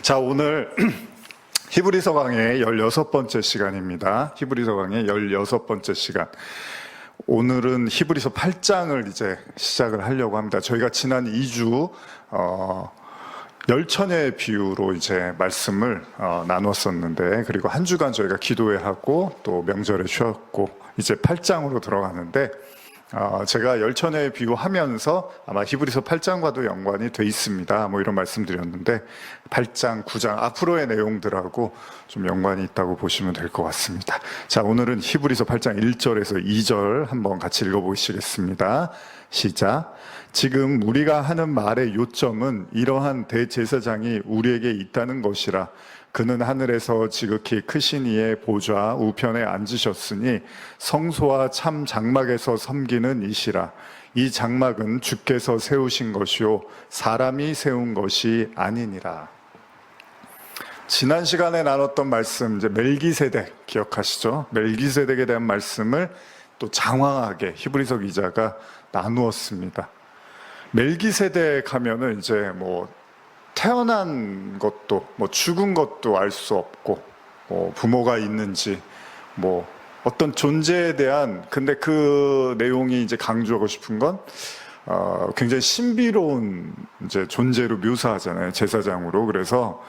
자, 오늘 히브리서 강의 16번째 시간입니다. 히브리서 강의 16번째 시간. 오늘은 히브리서 8장을 이제 시작을 하려고 합니다. 저희가 지난 2주 열처녀의 비유로 이제 말씀을 나눴었는데, 그리고 한 주간 저희가 기도회하고 또 명절에 쉬었고 이제 8장으로 들어가는데, 제가 열처녀의 비유하면서 아마 히브리서 8장과도 연관이 돼 있습니다. 뭐 이런 말씀드렸는데 8장, 9장 앞으로의 내용들하고 좀 연관이 있다고 보시면 될 것 같습니다. 자, 오늘은 히브리서 8장 1절에서 2절 한번 같이 읽어보시겠습니다. 시작. 지금 우리가 하는 말의 요점은 이러한 대제사장이 우리에게 있다는 것이라. 그는 하늘에서 지극히 크신 이의 보좌 우편에 앉으셨으니 성소와 참 장막에서 섬기는 이시라. 이 장막은 주께서 세우신 것이요 사람이 세운 것이 아니니라. 지난 시간에 나눴던 말씀, 이제 멜기세덱 기억하시죠? 멜기세덱에 대한 말씀을 또 장황하게 히브리서 기자가 나누었습니다. 멜기세덱 하면은 이제 뭐 태어난 것도 죽은 것도 알 수 없고, 부모가 있는지 어떤 존재에 대한, 근데 그 내용이 이제 강조하고 싶은 건 굉장히 신비로운 이제 존재로 묘사하잖아요, 제사장으로. 그래서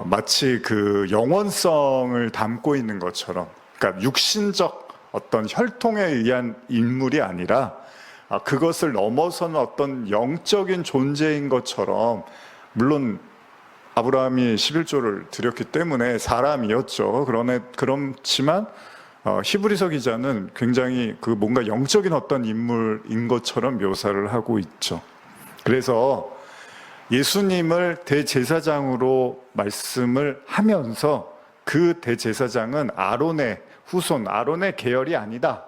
마치 그 영원성을 담고 있는 것처럼, 그러니까 육신적 어떤 혈통에 의한 인물이 아니라 그것을 넘어서는 어떤 영적인 존재인 것처럼, 물론 아브라함이 11조를 드렸기 때문에 사람이었죠. 그렇지만 히브리서 기자는 굉장히 그 뭔가 영적인 어떤 인물인 것처럼 묘사를 하고 있죠. 그래서 예수님을 대제사장으로 말씀을 하면서 그 대제사장은 아론의 후손, 아론의 계열이 아니다.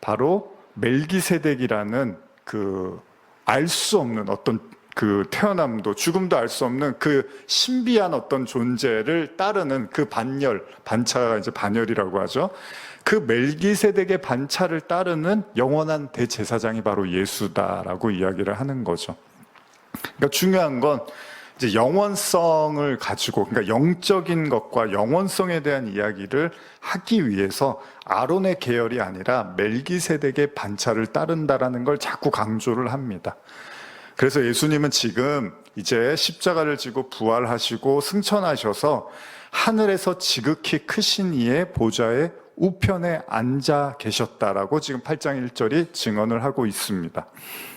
바로 멜기세덱이라는 그 알 수 없는 어떤 그 태어남도 죽음도 알 수 없는 그 신비한 어떤 존재를 따르는 그 반차가 이제 반열이라고 하죠. 그 멜기세덱의 반차를 따르는 영원한 대제사장이 바로 예수다라고 이야기를 하는 거죠. 그러니까 중요한 건 이제 영원성을 가지고, 그러니까 영적인 것과 영원성에 대한 이야기를 하기 위해서 아론의 계열이 아니라 멜기세덱의 반차를 따른다라는 걸 자꾸 강조를 합니다. 그래서 예수님은 지금 이제 십자가를 지고 부활하시고 승천하셔서 하늘에서 지극히 크신 이의 보좌의 우편에 앉아 계셨다라고 지금 8장 1절이 증언을 하고 있습니다.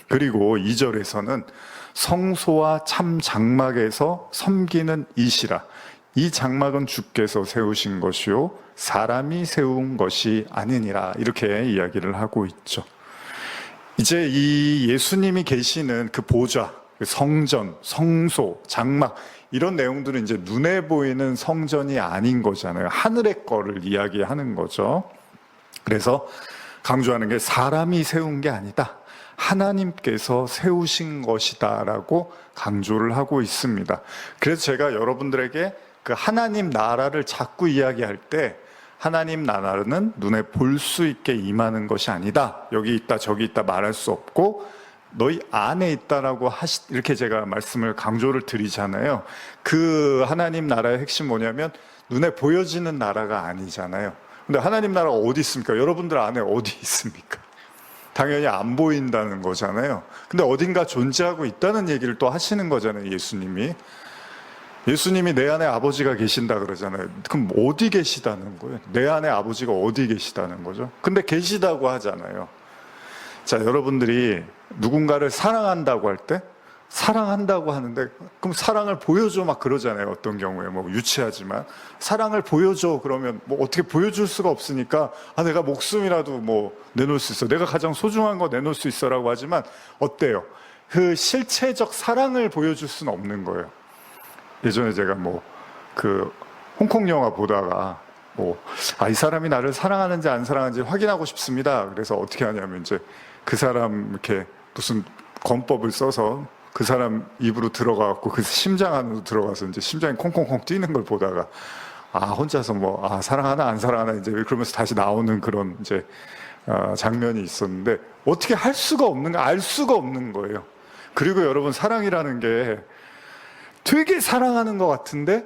그리고 2절에서는 성소와 참 장막에서 섬기는 이시라. 이 장막은 주께서 세우신 것이요 사람이 세운 것이 아니니라. 이렇게 이야기를 하고 있죠. 이제 이 예수님이 계시는 그 보좌, 성전, 성소, 장막, 이런 내용들은 이제 눈에 보이는 성전이 아닌 거잖아요. 하늘의 거를 이야기하는 거죠. 그래서 강조하는 게 사람이 세운 게 아니다, 하나님께서 세우신 것이다라고 강조를 하고 있습니다. 그래서 제가 여러분들에게 그 하나님 나라를 자꾸 이야기할 때, 하나님 나라는 눈에 볼 수 있게 임하는 것이 아니다, 여기 있다 저기 있다 말할 수 없고 너희 안에 있다라고 이렇게 제가 말씀을 강조를 드리잖아요. 그 하나님 나라의 핵심 뭐냐면 눈에 보여지는 나라가 아니잖아요. 근데 하나님 나라가 어디 있습니까? 여러분들 안에 어디 있습니까? 당연히 안 보인다는 거잖아요. 근데 어딘가 존재하고 있다는 얘기를 또 하시는 거잖아요, 예수님이. 예수님이 내 안에 아버지가 계신다 그러잖아요. 그럼 어디 계시다는 거예요? 내 안에 아버지가 어디 계시다는 거죠? 근데 계시다고 하잖아요. 자, 여러분들이 누군가를 사랑한다고 할 때, 사랑한다고 하는데, 그럼 사랑을 보여줘 막 그러잖아요. 어떤 경우에 유치하지만 사랑을 보여줘 그러면 어떻게 보여줄 수가 없으니까 내가 목숨이라도 내놓을 수 있어, 내가 가장 소중한 거 내놓을 수 있어라고 하지만 어때요? 그 실체적 사랑을 보여줄 수는 없는 거예요. 예전에 제가 그 홍콩 영화 보다가 이 사람이 나를 사랑하는지 안 사랑하는지 확인하고 싶습니다. 그래서 어떻게 하냐면 이제 그 사람 이렇게 무슨 권법을 써서 그 사람 입으로 들어가갖고 그 심장 안으로 들어가서 이제 심장이 콩콩콩 뛰는 걸 보다가 혼자서 사랑하나 안 사랑하나 이제 그러면서 다시 나오는 그런 이제 장면이 있었는데, 어떻게 할 수가 없는 거, 알 수가 없는 거예요. 그리고 여러분, 사랑이라는 게 되게 사랑하는 것 같은데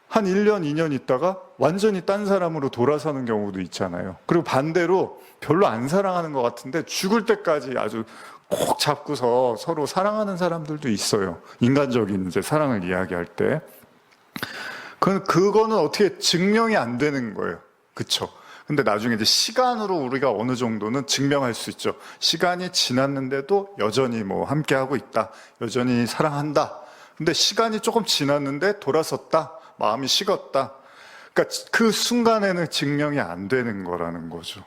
한 1년, 2년 있다가 완전히 딴 사람으로 돌아서는 경우도 있잖아요. 그리고 반대로 별로 안 사랑하는 것 같은데 죽을 때까지 아주 꼭 잡고서 서로 사랑하는 사람들도 있어요. 인간적인 이제 사랑을 이야기할 때. 그거는 어떻게 증명이 안 되는 거예요. 그쵸? 근데 나중에 이제 시간으로 우리가 어느 정도는 증명할 수 있죠. 시간이 지났는데도 여전히 뭐 함께하고 있다. 여전히 사랑한다. 근데 시간이 조금 지났는데 돌아섰다. 마음이 식었다. 그러니까 그 순간에는 증명이 안 되는 거라는 거죠.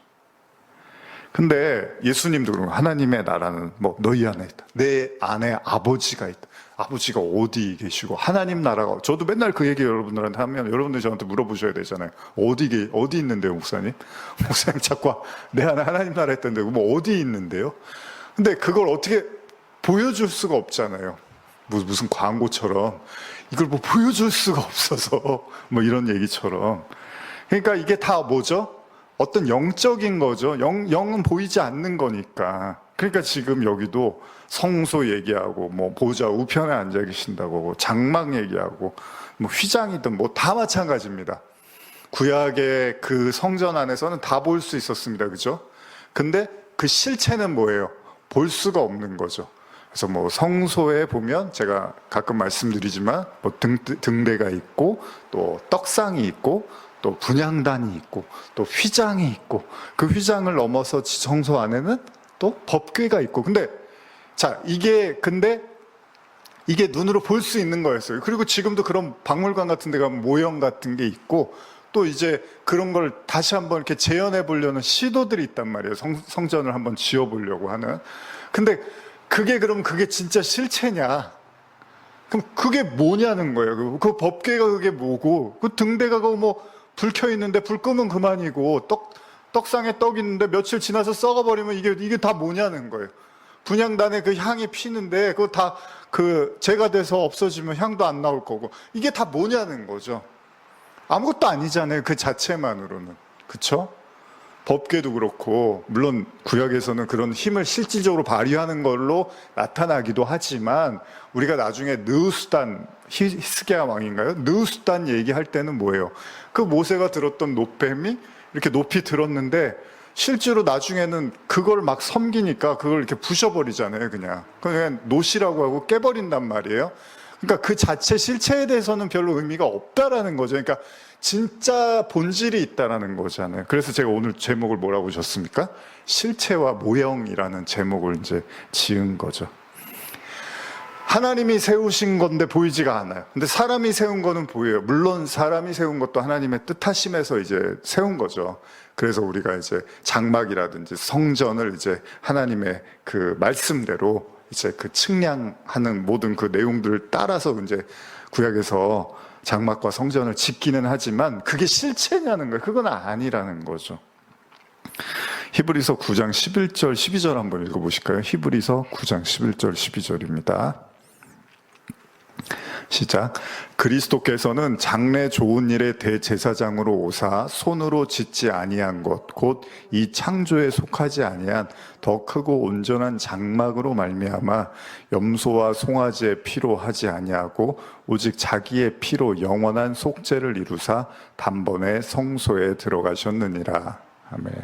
근데 예수님도 그런 거, 하나님의 나라는 뭐 너희 안에 있다. 내 안에 아버지가 있다. 아버지가 어디 계시고 하나님 나라가, 저도 맨날 그 얘기 여러분들한테 하면 여러분들 저한테 물어보셔야 되잖아요. 어디 있는데요, 목사님? 목사님 자꾸 내 안에 하나님 나라 있던데 뭐 어디 있는데요? 근데 그걸 어떻게 보여줄 수가 없잖아요. 무슨 광고처럼 이걸 뭐 보여줄 수가 없어서 뭐 이런 얘기처럼. 그러니까 이게 다 뭐죠? 어떤 영적인 거죠. 영은 보이지 않는 거니까. 그러니까 지금 여기도 성소 얘기하고 뭐 보좌 우편에 앉아 계신다고 장막 얘기하고 뭐 휘장이든 뭐 다 마찬가지입니다. 구약의 그 성전 안에서는 다 볼 수 있었습니다. 그죠? 근데 그 실체는 뭐예요? 볼 수가 없는 거죠. 그래서 뭐 성소에 보면 제가 가끔 말씀드리지만 뭐 등대가 있고 또 떡상이 있고 또 분향단이 있고 또 휘장이 있고 그 휘장을 넘어서 성소 안에는 또 법궤가 있고. 근데 이게 눈으로 볼 수 있는 거였어요. 그리고 지금도 그런 박물관 같은 데 가면 모형 같은 게 있고 또 이제 그런 걸 다시 한번 이렇게 재현해 보려는 시도들이 있단 말이에요. 성전을 한번 지어 보려고 하는. 근데 그게 진짜 실체냐? 그럼 그게 뭐냐는 거예요. 그 법궤가 그게 뭐고, 그 등대가 뭐 불 켜 있는데 불 끄면 그만이고, 떡상에 떡 있는데 며칠 지나서 썩어버리면 이게 다 뭐냐는 거예요. 분향단에 그 향이 피는데 그거 다 재가 돼서 없어지면 향도 안 나올 거고, 이게 다 뭐냐는 거죠. 아무것도 아니잖아요. 그 자체만으로는. 그쵸? 법궤도 그렇고, 물론 구약에서는 그런 힘을 실질적으로 발휘하는 걸로 나타나기도 하지만, 우리가 나중에 느우스단, 히스기야 왕인가요? 느우스단 얘기할 때는 뭐예요? 그 모세가 들었던 놋뱀이 이렇게 높이 들었는데 실제로 나중에는 그걸 막 섬기니까 그걸 이렇게 부셔버리잖아요. 그냥 놋이라고 하고 깨버린단 말이에요. 그러니까 그 자체 실체에 대해서는 별로 의미가 없다라는 거죠. 그러니까 진짜 본질이 있다라는 거잖아요. 그래서 제가 오늘 제목을 뭐라고 줬습니까? 실체와 모형이라는 제목을 이제 지은 거죠. 하나님이 세우신 건데 보이지가 않아요. 근데 사람이 세운 거는 보여요. 물론 사람이 세운 것도 하나님의 뜻하심에서 이제 세운 거죠. 그래서 우리가 이제 장막이라든지 성전을 이제 하나님의 그 말씀대로 이제 그 측량하는 모든 그 내용들을 따라서 이제 구약에서 장막과 성전을 짓기는 하지만 그게 실체냐는 거예요. 그건 아니라는 거죠. 히브리서 9장 11절 12절 한번 읽어보실까요? 히브리서 9장 11절 12절입니다. 시작. 그리스도께서는 장래 좋은 일의 대제사장으로 오사 손으로 짓지 아니한 것 곧 이 창조에 속하지 아니한 더 크고 온전한 장막으로 말미암아 염소와 송아지의 피로 하지 아니하고 오직 자기의 피로 영원한 속죄를 이루사 단번에 성소에 들어가셨느니라. 아멘.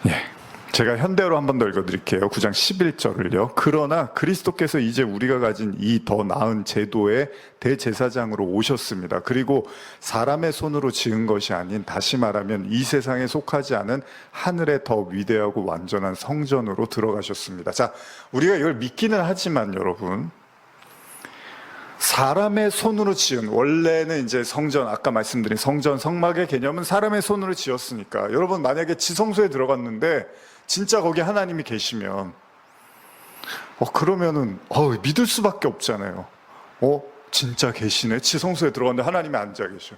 예. 제가 현대어로 한 번 더 읽어드릴게요. 9장 11절을요. 그러나 그리스도께서 이제 우리가 가진 이 더 나은 제도의 대제사장으로 오셨습니다. 그리고 사람의 손으로 지은 것이 아닌, 다시 말하면 이 세상에 속하지 않은 하늘의 더 위대하고 완전한 성전으로 들어가셨습니다. 자, 우리가 이걸 믿기는 하지만 여러분, 사람의 손으로 지은, 원래는 이제 성전, 아까 말씀드린 성전, 성막의 개념은 사람의 손으로 지었으니까, 여러분 만약에 지성소에 들어갔는데 진짜 거기 하나님이 계시면 그러면은 믿을 수밖에 없잖아요. 진짜 계시네. 지성소에 들어갔는데 하나님이 앉아 계셔.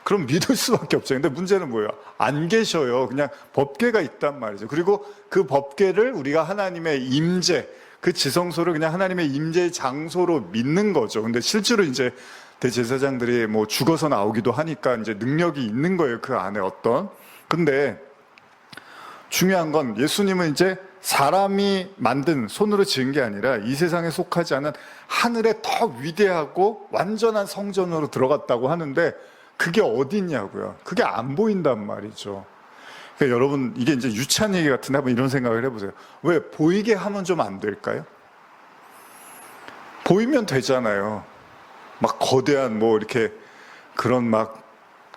그럼 믿을 수밖에 없죠. 근데 문제는 뭐예요? 안 계셔요. 그냥 법궤가 있단 말이죠. 그리고 그 법궤를 우리가 하나님의 임재, 그 지성소를 그냥 하나님의 임재의 장소로 믿는 거죠. 근데 실제로 이제 대제사장들이 뭐 죽어서 나오기도 하니까 이제 능력이 있는 거예요. 그 안에 어떤. 근데 중요한 건 예수님은 이제 사람이 만든 손으로 지은 게 아니라 이 세상에 속하지 않은 하늘에 더 위대하고 완전한 성전으로 들어갔다고 하는데 그게 어디 있냐고요. 그게 안 보인단 말이죠. 그러니까 여러분, 이게 이제 유치한 얘기 같은데 한번 이런 생각을 해보세요. 왜 보이게 하면 좀 안 될까요? 보이면 되잖아요. 막 거대한 뭐 이렇게 그런 막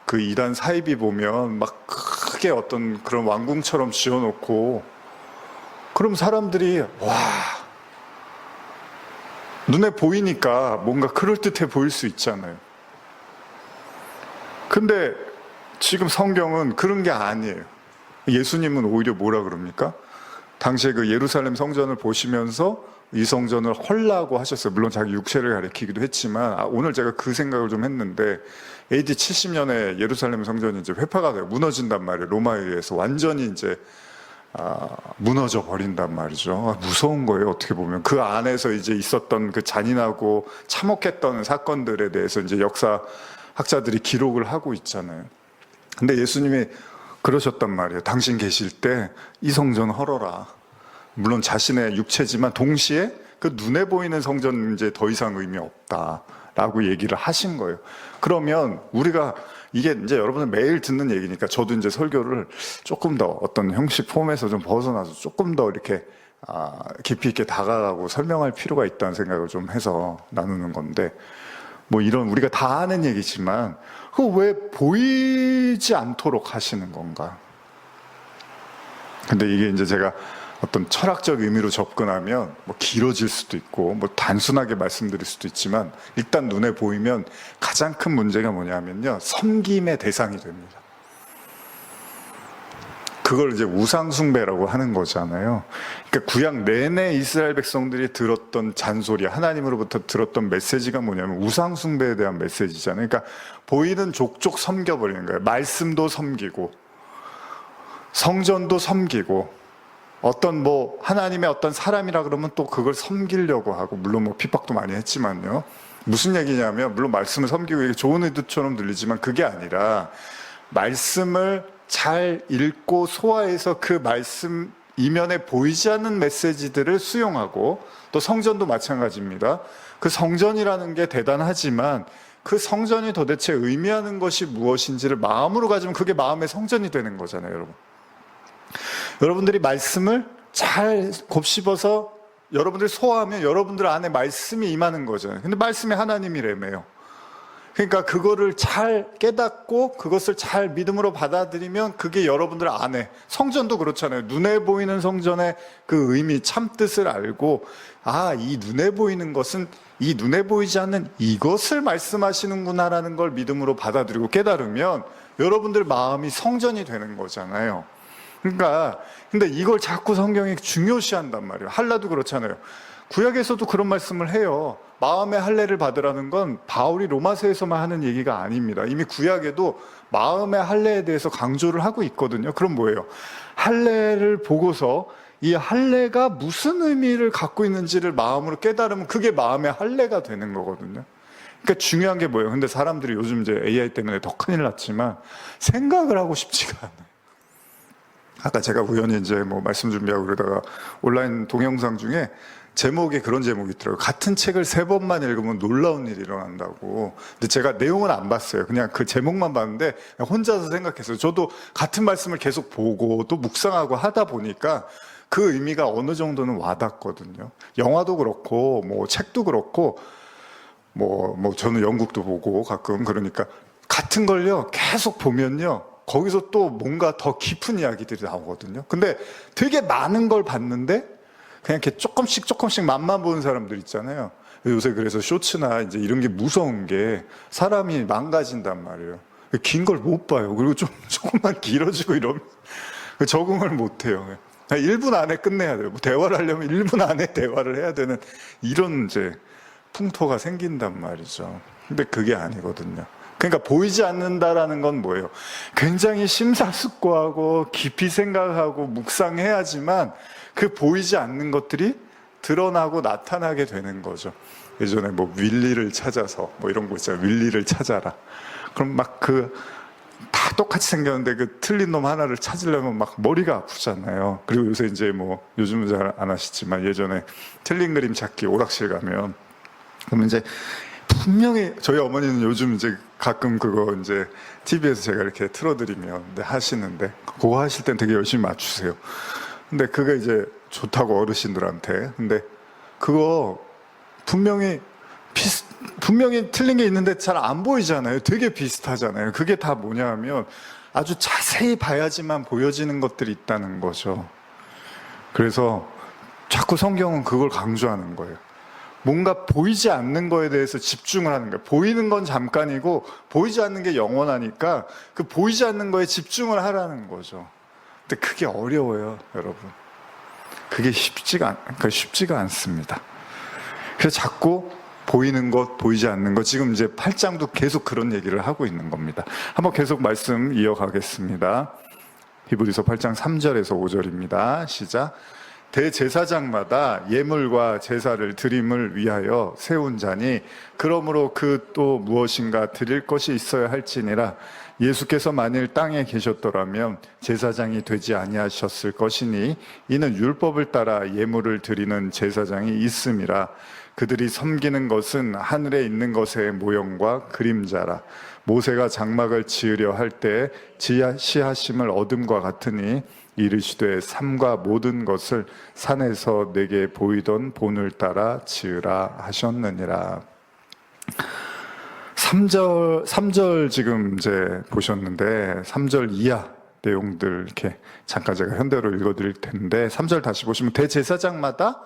그 이단 사이비 보면 막 크게 어떤 그런 왕궁처럼 지어놓고 그럼 사람들이 와, 눈에 보이니까 뭔가 그럴듯해 보일 수 있잖아요. 근데 지금 성경은 그런 게 아니에요. 예수님은 오히려 뭐라 그럽니까? 당시에 그 예루살렘 성전을 보시면서 이 성전을 헐라고 하셨어요. 물론 자기 육체를 가리키기도 했지만 오늘 제가 그 생각을 좀 했는데 AD 70년에 예루살렘 성전이 이제 회파가 돼요. 무너진단 말이에요. 로마에 의해서 완전히 이제 무너져 버린단 말이죠. 무서운 거예요. 어떻게 보면 그 안에서 이제 있었던 그 잔인하고 참혹했던 사건들에 대해서 이제 역사 학자들이 기록을 하고 있잖아요. 근데 예수님이 그러셨단 말이에요. 당신 계실 때 이 성전 헐어라. 물론 자신의 육체지만 동시에 그 눈에 보이는 성전 이제 더 이상 의미 없다라고 얘기를 하신 거예요. 그러면 우리가 이게 이제 여러분들 매일 듣는 얘기니까 저도 이제 설교를 조금 더 어떤 형식 폼에서 좀 벗어나서 조금 더 이렇게 깊이 있게 다가가고 설명할 필요가 있다는 생각을 좀 해서 나누는 건데 뭐 이런 우리가 다 아는 얘기지만 그 왜 보이지 않도록 하시는 건가? 근데 이게 이제 제가 어떤 철학적 의미로 접근하면 뭐 길어질 수도 있고 뭐 단순하게 말씀드릴 수도 있지만 일단 눈에 보이면 가장 큰 문제가 뭐냐면요, 섬김의 대상이 됩니다. 그걸 이제 우상숭배라고 하는 거잖아요. 그러니까 구약 내내 이스라엘 백성들이 들었던 잔소리, 하나님으로부터 들었던 메시지가 뭐냐면 우상숭배에 대한 메시지잖아요. 그러니까 보이는 족족 섬겨버리는 거예요. 말씀도 섬기고 성전도 섬기고 어떤 뭐 하나님의 어떤 사람이라 그러면 또 그걸 섬기려고 하고, 물론 뭐 핍박도 많이 했지만요. 무슨 얘기냐면 물론 말씀을 섬기고 이게 좋은 의도처럼 들리지만 그게 아니라 말씀을 잘 읽고 소화해서 그 말씀 이면에 보이지 않는 메시지들을 수용하고, 또 성전도 마찬가지입니다. 그 성전이라는 게 대단하지만 그 성전이 도대체 의미하는 것이 무엇인지를 마음으로 가지면 그게 마음의 성전이 되는 거잖아요, 여러분. 여러분들이 말씀을 잘 곱씹어서 여러분들이 소화하면 여러분들 안에 말씀이 임하는 거잖아요. 근데 말씀이 하나님이라며요. 그러니까 그거를 잘 깨닫고 그것을 잘 믿음으로 받아들이면 그게 여러분들 안에, 성전도 그렇잖아요. 눈에 보이는 성전의 그 의미, 참뜻을 알고 이 눈에 보이는 것은 이 눈에 보이지 않는 이것을 말씀하시는구나라는 걸 믿음으로 받아들이고 깨달으면 여러분들 마음이 성전이 되는 거잖아요. 그러니까 근데 이걸 자꾸 성경이 중요시한단 말이에요. 할례도 그렇잖아요. 구약에서도 그런 말씀을 해요. 마음의 할례를 받으라는 건 바울이 로마서에서만 하는 얘기가 아닙니다. 이미 구약에도 마음의 할례에 대해서 강조를 하고 있거든요. 그럼 뭐예요? 할례를 보고서 이 할례가 무슨 의미를 갖고 있는지를 마음으로 깨달으면 그게 마음의 할례가 되는 거거든요. 그러니까 중요한 게 뭐예요? 근데 사람들이 요즘 이제 AI 때문에 더 큰일 났지만 생각을 하고 싶지가 않아요. 아까 제가 우연히 이제 뭐 말씀 준비하고 그러다가 온라인 동영상 중에 제목에 그런 제목이 있더라고요. 같은 책을 3번만 읽으면 놀라운 일이 일어난다고. 근데 제가 내용은 안 봤어요. 그냥 그 제목만 봤는데 혼자서 생각했어요. 저도 같은 말씀을 계속 보고 또 묵상하고 하다 보니까 그 의미가 어느 정도는 와닿거든요. 영화도 그렇고 뭐 책도 그렇고 뭐 저는 영국도 보고 가끔 그러니까 같은 걸요 계속 보면요 거기서 또 뭔가 더 깊은 이야기들이 나오거든요. 근데 되게 많은 걸 봤는데 그냥 이렇게 조금씩 맛만 보는 사람들 있잖아요. 요새 그래서 쇼츠나 이제 이런 게 무서운 게 사람이 망가진단 말이에요. 긴 걸 못 봐요. 그리고 조금만 길어지고 이러면 적응을 못 해요. 1분 안에 끝내야 돼요. 뭐 대화를 하려면 1분 안에 대화를 해야 되는 이런 이제 풍토가 생긴단 말이죠. 근데 그게 아니거든요. 그러니까 보이지 않는다라는 건 뭐예요? 굉장히 심사숙고하고 깊이 생각하고 묵상해야지만 그 보이지 않는 것들이 드러나고 나타나게 되는 거죠. 예전에 뭐 윌리를 찾아서 뭐 이런 거 있잖아요. 윌리를 찾아라. 그럼 막 그 다 똑같이 생겼는데 그 틀린 놈 하나를 찾으려면 막 머리가 아프잖아요. 그리고 요새 이제 뭐 요즘은 잘 안 하시지만 예전에 틀린 그림 찾기 오락실 가면 그러면 이제 분명히 저희 어머니는 요즘 이제 가끔 그거 이제 TV에서 제가 이렇게 틀어드리면 하시는데 그거 하실 땐 되게 열심히 맞추세요. 근데 그게 이제 좋다고 어르신들한테. 근데 그거 분명히 틀린 게 있는데 잘 안 보이잖아요. 되게 비슷하잖아요. 그게 다 뭐냐 하면 아주 자세히 봐야지만 보여지는 것들이 있다는 거죠. 그래서 자꾸 성경은 그걸 강조하는 거예요. 뭔가 보이지 않는 거에 대해서 집중을 하는 거예요. 보이는 건 잠깐이고 보이지 않는 게 영원하니까 그 보이지 않는 거에 집중을 하라는 거죠. 근데 그게 어려워요, 여러분. 그게 쉽지가 않습니다. 그래서 자꾸 보이는 것, 보이지 않는 것, 지금 이제 8장도 계속 그런 얘기를 하고 있는 겁니다. 한번 계속 말씀 이어가겠습니다. 히브리서 8장 3절에서 5절입니다. 시작. 대제사장마다 예물과 제사를 드림을 위하여 세운 자니 그러므로 그 또 무엇인가 드릴 것이 있어야 할지니라. 예수께서 만일 땅에 계셨더라면 제사장이 되지 아니하셨을 것이니 이는 율법을 따라 예물을 드리는 제사장이 있음이라. 그들이 섬기는 것은 하늘에 있는 것의 모형과 그림자라. 모세가 장막을 지으려 할 때 지시하심을 얻음과 같으니 이르시되 삼가 모든 것을 산에서 내게 보이던 본을 따라 지으라 하셨느니라. 3절 지금 이제 보셨는데 3절 이하 내용들 이렇게 잠깐 제가 현대로 읽어드릴 텐데 3절 다시 보시면 대제사장마다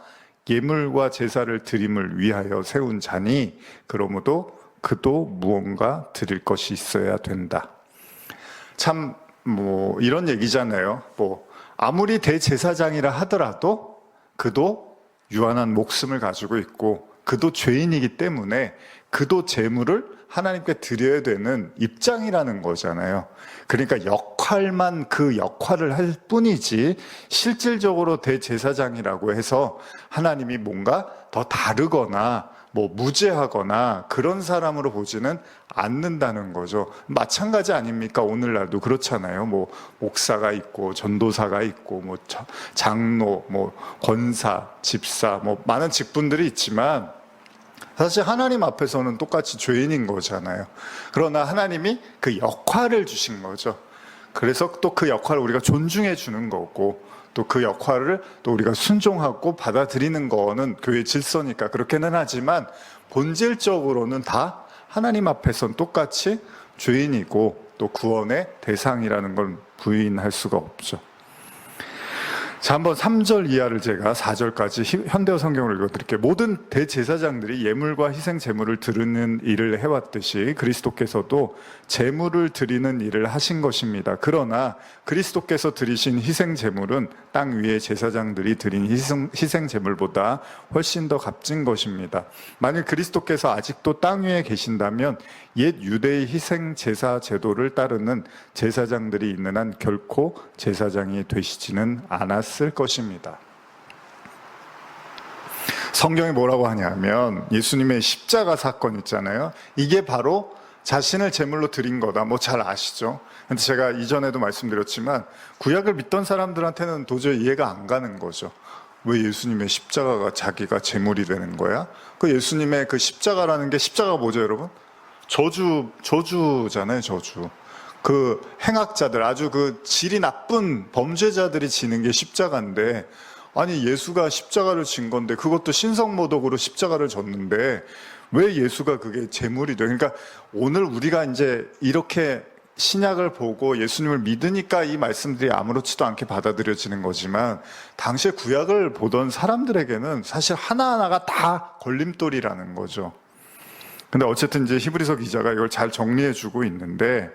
예물과 제사를 드림을 위하여 세운 자니 그러므로 그도 무언가 드릴 것이 있어야 된다. 참 뭐 이런 얘기잖아요. 뭐 아무리 대제사장이라 하더라도 그도 유한한 목숨을 가지고 있고 그도 죄인이기 때문에 그도 제물을 하나님께 드려야 되는 입장이라는 거잖아요. 그러니까 그 역할을 할 뿐이지 실질적으로 대제사장이라고 해서 하나님이 뭔가 더 다르거나 뭐 무죄하거나 그런 사람으로 보지는 않는다는 거죠. 마찬가지 아닙니까? 오늘날도 그렇잖아요. 뭐 목사가 있고 전도사가 있고 뭐 장로, 뭐 권사, 집사, 뭐 많은 직분들이 있지만 사실 하나님 앞에서는 똑같이 죄인인 거잖아요. 그러나 하나님이 그 역할을 주신 거죠. 그래서 또 그 역할을 우리가 존중해 주는 거고 또 그 역할을 또 우리가 순종하고 받아들이는 거는 교회 질서니까 그렇게는 하지만 본질적으로는 다 하나님 앞에서는 똑같이 죄인이고 또 구원의 대상이라는 걸 부인할 수가 없죠. 자, 한번 3절 이하를 제가 4절까지 현대어 성경을 읽어드릴게요. 모든 대제사장들이 예물과 희생 제물을 드리는 일을 해왔듯이 그리스도께서도 제물을 드리는 일을 하신 것입니다. 그러나 그리스도께서 드리신 희생 제물은 땅 위의 제사장들이 드린 희생 제물보다 훨씬 더 값진 것입니다. 만일 그리스도께서 아직도 땅 위에 계신다면 옛 유대의 희생 제사 제도를 따르는 제사장들이 있는 한 결코 제사장이 되시지는 않았을 것입니다. 성경이 뭐라고 하냐면 예수님의 십자가 사건 있잖아요. 이게 바로 자신을 제물로 드린 거다. 뭐 잘 아시죠? 근데 제가 이전에도 말씀드렸지만 구약을 믿던 사람들한테는 도저히 이해가 안 가는 거죠. 왜 예수님의 십자가가 자기가 제물이 되는 거야? 그 예수님의 그 십자가라는 게 십자가가 뭐죠, 여러분? 저주잖아요, 저주. 그 행악자들, 아주 그 질이 나쁜 범죄자들이 지는 게 십자가인데, 아니 예수가 십자가를 진 건데 그것도 신성모독으로 십자가를 졌는데 왜 예수가 그게 제물이 돼? 그러니까 오늘 우리가 이제 이렇게 신약을 보고 예수님을 믿으니까 이 말씀들이 아무렇지도 않게 받아들여지는 거지만 당시에 구약을 보던 사람들에게는 사실 하나하나가 다 걸림돌이라는 거죠. 근데 어쨌든 이제 히브리서 기자가 이걸 잘 정리해주고 있는데,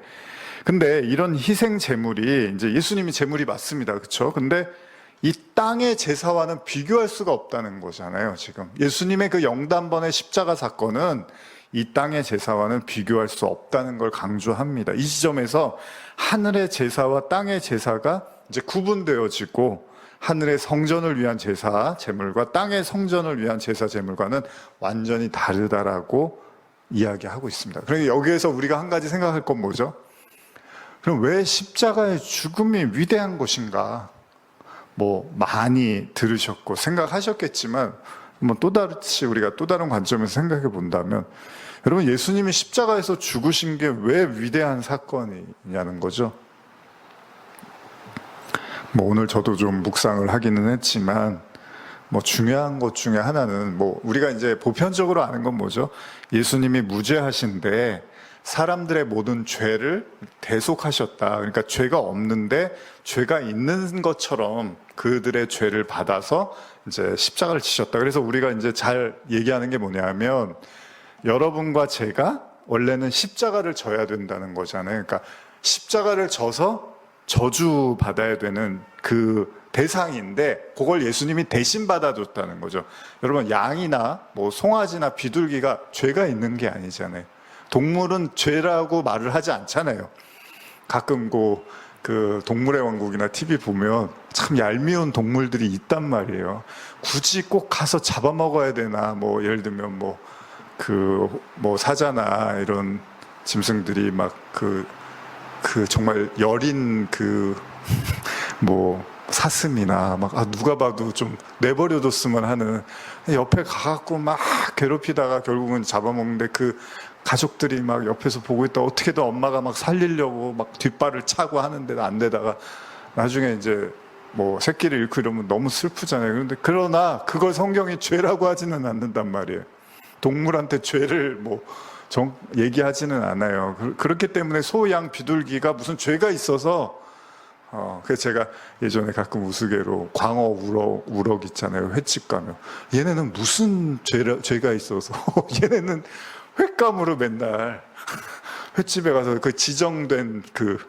근데 이런 희생 제물이 이제 예수님이 제물이 맞습니다, 그렇죠? 근데 이 땅의 제사와는 비교할 수가 없다는 거잖아요. 지금 예수님의 그 영단번의 십자가 사건은 이 땅의 제사와는 비교할 수 없다는 걸 강조합니다. 이 지점에서 하늘의 제사와 땅의 제사가 이제 구분되어지고 하늘의 성전을 위한 제사 제물과 땅의 성전을 위한 제사 제물과는 완전히 다르다라고 이야기하고 있습니다. 그러니까 여기에서 우리가 한 가지 생각할 건 뭐죠? 그럼 왜 십자가의 죽음이 위대한 것인가? 뭐 많이 들으셨고 생각하셨겠지만 또다시 우리가 또 다른 관점에서 생각해 본다면 여러분, 예수님이 십자가에서 죽으신 게 왜 위대한 사건이냐는 거죠. 오늘 저도 좀 묵상을 하기는 했지만 중요한 것 중에 하나는 우리가 이제 보편적으로 아는 건 뭐죠? 예수님이 무죄하신데 사람들의 모든 죄를 대속하셨다. 그러니까 죄가 없는데 죄가 있는 것처럼 그들의 죄를 받아서 이제 십자가를 지셨다. 그래서 우리가 이제 잘 얘기하는 게 뭐냐면 여러분과 제가 원래는 십자가를 져야 된다는 거잖아요. 그러니까 십자가를 져서 저주 받아야 되는 그 대상인데 그걸 예수님이 대신 받아줬다는 거죠. 여러분, 양이나 송아지나 비둘기가 죄가 있는 게 아니잖아요. 동물은 죄라고 말을 하지 않잖아요. 가끔 그 동물의 왕국이나 TV 보면 참 얄미운 동물들이 있단 말이에요. 굳이 꼭 가서 잡아먹어야 되나? 예를 들면 사자나 이런 짐승들이 정말 여린 사슴이나 누가 봐도 좀 내버려뒀으면 하는, 옆에 가갖고 막 괴롭히다가 결국은 잡아먹는데 그 가족들이 옆에서 보고 있다 어떻게든 엄마가 살리려고 뒷발을 차고 하는데도 안 되다가 나중에 이제 새끼를 잃고 이러면 너무 슬프잖아요. 그러나 그걸 성경이 죄라고 하지는 않는단 말이에요. 동물한테 죄를 얘기하지는 않아요. 그렇기 때문에 소, 양, 비둘기가 무슨 죄가 있어서 그래서 제가 예전에 가끔 우스개로 광어, 우럭 있잖아요. 횟집 가면 얘네는 무슨 죄가 있어서 얘네는 횟감으로 맨날 횟집에 가서 그 지정된 그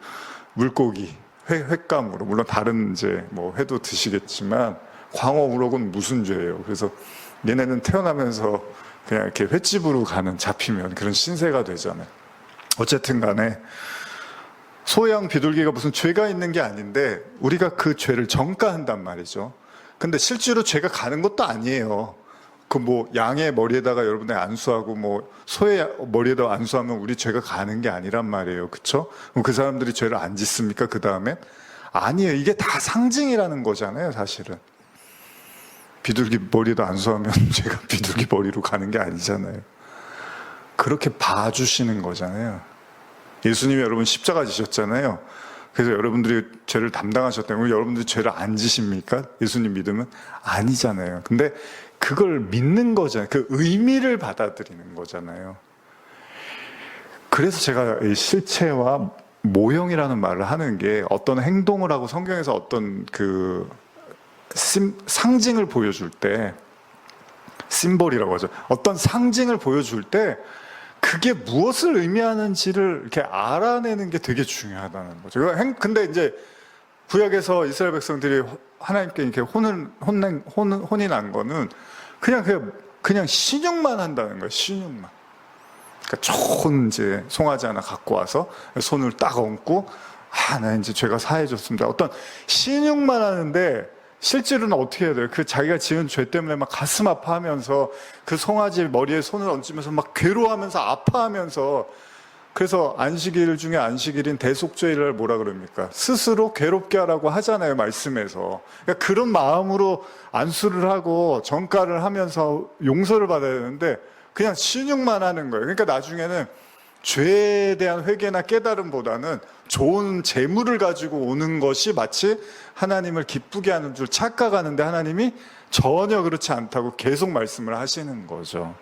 물고기 횟감으로, 물론 다른 이제 회도 드시겠지만 광어, 우럭은 무슨 죄예요. 그래서 얘네는 태어나면서 그냥 이렇게 횟집으로 잡히면 그런 신세가 되잖아요. 어쨌든 간에 소양 비둘기가 무슨 죄가 있는 게 아닌데 우리가 그 죄를 전가한단 말이죠. 근데 실제로 죄가 가는 것도 아니에요. 양의 머리에다가 여러분들 안수하고 소의 머리에다가 안수하면 우리 죄가 가는 게 아니란 말이에요. 그쵸? 그럼 그 사람들이 죄를 안 짓습니까? 그 다음엔? 아니에요. 이게 다 상징이라는 거잖아요, 사실은. 비둘기 머리에다 안수하면 죄가 비둘기 머리로 가는 게 아니잖아요. 그렇게 봐주시는 거잖아요. 예수님이 여러분 십자가 지셨잖아요. 그래서 여러분들이 죄를 담당하셨다면 여러분들이 죄를 안 지십니까? 예수님 믿으면? 아니잖아요. 근데 그걸 믿는 거잖아요. 그 의미를 받아들이는 거잖아요. 그래서 제가 이 실체와 모형이라는 말을 하는 게 어떤 행동을 하고 성경에서 어떤 상징을 보여줄 때, 심볼이라고 하죠. 어떤 상징을 보여줄 때 그게 무엇을 의미하는지를 이렇게 알아내는 게 되게 중요하다는 거죠. 근데 이제 구약에서 이스라엘 백성들이 하나님께 이렇게 혼이 난 거는 그냥 신용만 한다는 거예요. 신용만. 그러니까 좋은 이제 송아지 하나 갖고 와서 손을 딱 얹고 나 이제 죄가 사해졌습니다. 어떤 신용만 하는데 실제로는 어떻게 해야 돼요? 자기가 지은 죄 때문에 가슴 아파하면서 그 송아지 머리에 손을 얹으면서 괴로워하면서 아파하면서, 그래서 안식일 중에 안식일인 대속죄일을 뭐라 그럽니까? 스스로 괴롭게 하라고 하잖아요, 말씀에서. 그러니까 그런 마음으로 안수를 하고 전가를 하면서 용서를 받아야 되는데 그냥 신용만 하는 거예요. 그러니까 나중에는 죄에 대한 회개나 깨달음보다는 좋은 재물을 가지고 오는 것이 마치 하나님을 기쁘게 하는 줄 착각하는데 하나님이 전혀 그렇지 않다고 계속 말씀을 하시는 거죠.